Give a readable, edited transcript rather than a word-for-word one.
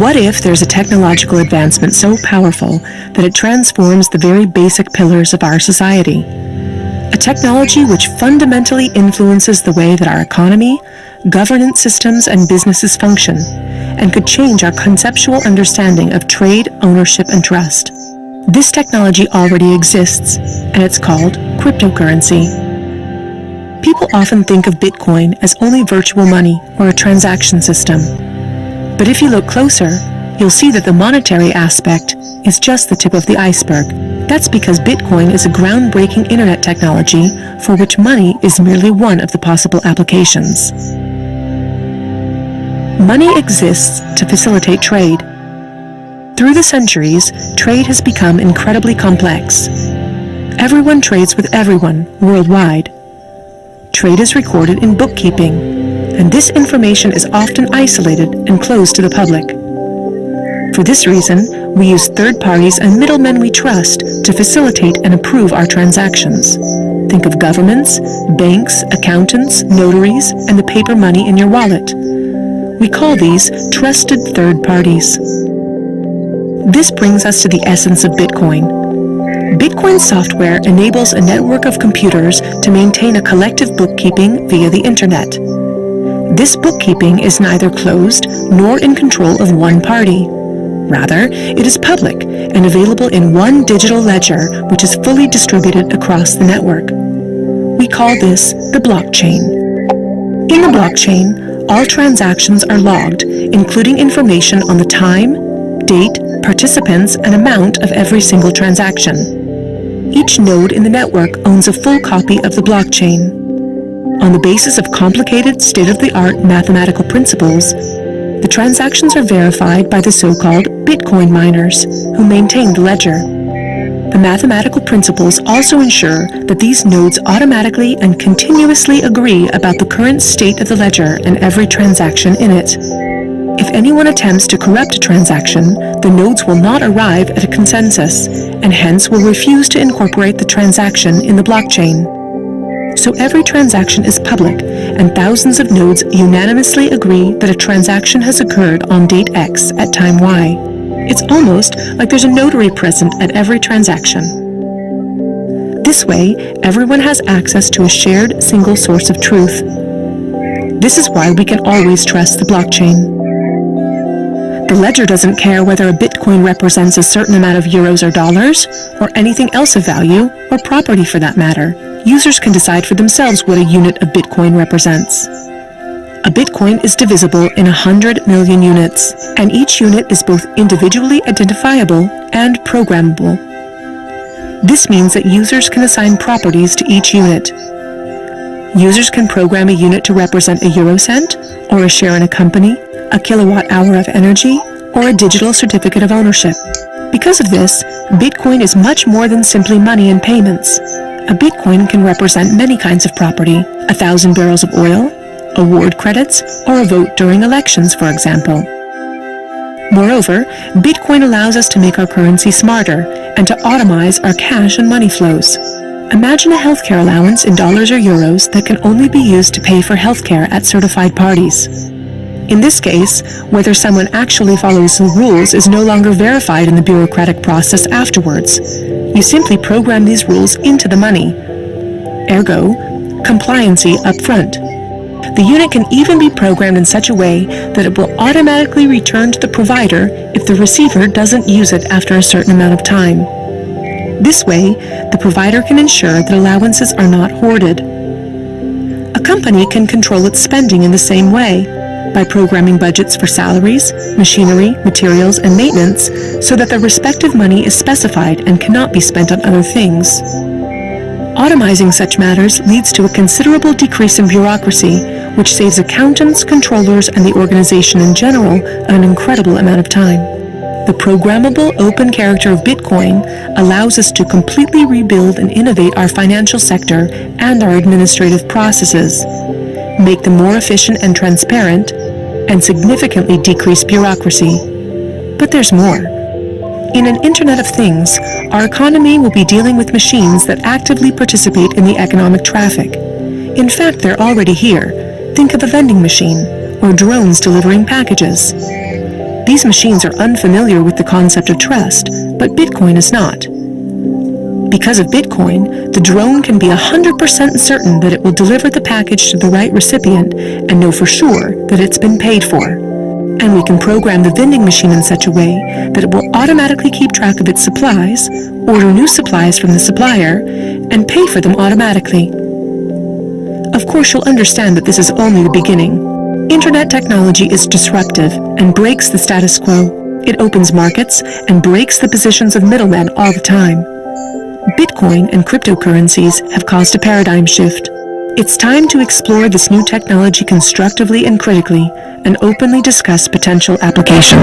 What if there's a technological advancement so powerful that it transforms the very basic pillars of our society? A technology which fundamentally influences the way that our economy, governance systems, and businesses function, and could change our conceptual understanding of trade, ownership, and trust. This technology already exists, and it's called cryptocurrency. People often think of Bitcoin as only virtual money or a transaction system. But if you look closer, you'll see that the monetary aspect is just the tip of the iceberg. That's because Bitcoin is a groundbreaking internet technology for which money is merely one of the possible applications. Money exists to facilitate trade. Through the centuries, trade has become incredibly complex. Everyone trades with everyone worldwide. Trade is recorded in bookkeeping, and this information is often isolated and closed to the public. For this reason, we use third parties and middlemen we trust to facilitate and approve our transactions. Think of governments, banks, accountants, notaries, and the paper money in your wallet. We call these trusted third parties. This brings us to the essence of Bitcoin. Bitcoin software enables a network of computers to maintain a collective bookkeeping via the internet. This bookkeeping is neither closed nor in control of one party. Rather, it is public and available in one digital ledger which is fully distributed across the network. We call this the blockchain. In the blockchain, all transactions are logged, including information on the time, date, participants, and amount of every single transaction. Each node in the network owns a full copy of the blockchain. On the basis of complicated, state-of-the-art mathematical principles, the transactions are verified by the so-called Bitcoin miners, who maintain the ledger. The mathematical principles also ensure that these nodes automatically and continuously agree about the current state of the ledger and every transaction in it. If anyone attempts to corrupt a transaction, the nodes will not arrive at a consensus, and hence will refuse to incorporate the transaction in the blockchain. So every transaction is public, and thousands of nodes unanimously agree that a transaction has occurred on date X at time Y. It's almost like there's a notary present at every transaction. This way, everyone has access to a shared single source of truth. This is why we can always trust the blockchain. The ledger doesn't care whether a Bitcoin represents a certain amount of euros or dollars, or anything else of value, or property for that matter. Users can decide for themselves what a unit of Bitcoin represents. A Bitcoin is divisible in 100 million units, and each unit is both individually identifiable and programmable. This means that users can assign properties to each unit. Users can program a unit to represent a eurocent, or a share in a company, a kilowatt-hour of energy, or a digital certificate of ownership. Because of this, Bitcoin is much more than simply money and payments. A Bitcoin can represent many kinds of property: 1,000 barrels of oil, award credits, or a vote during elections, for example. Moreover, Bitcoin allows us to make our currency smarter and to automize our cash and money flows. Imagine a healthcare allowance in dollars or euros that can only be used to pay for healthcare at certified parties. In this case, whether someone actually follows the rules is no longer verified in the bureaucratic process afterwards. You simply program these rules into the money. Ergo, compliancy up front. The unit can even be programmed in such a way that it will automatically return to the provider if the receiver doesn't use it after a certain amount of time. This way, the provider can ensure that allowances are not hoarded. A company can control its spending in the same way, by programming budgets for salaries, machinery, materials, and maintenance so that the respective money is specified and cannot be spent on other things. Automizing such matters leads to a considerable decrease in bureaucracy, which saves accountants, controllers, and the organization in general an incredible amount of time. The programmable open character of Bitcoin allows us to completely rebuild and innovate our financial sector and our administrative processes, make them more efficient and transparent, and significantly decrease bureaucracy. But there's more. In an Internet of Things, our economy will be dealing with machines that actively participate in the economic traffic. In fact, they're already here. Think of a vending machine, or drones delivering packages. These These machines are unfamiliar with the concept of trust, but Bitcoin is not. Because of Bitcoin, the drone can be 100% certain that it will deliver the package to the right recipient and know for sure that it's been paid for. And we can program the vending machine in such a way that it will automatically keep track of its supplies, order new supplies from the supplier, and pay for them automatically. Of course, you'll understand that this is only the beginning. Internet technology is disruptive and breaks the status quo. It opens markets and breaks the positions of middlemen all the time. Bitcoin and cryptocurrencies have caused a paradigm shift. It's time to explore this new technology constructively and critically, and openly discuss potential applications.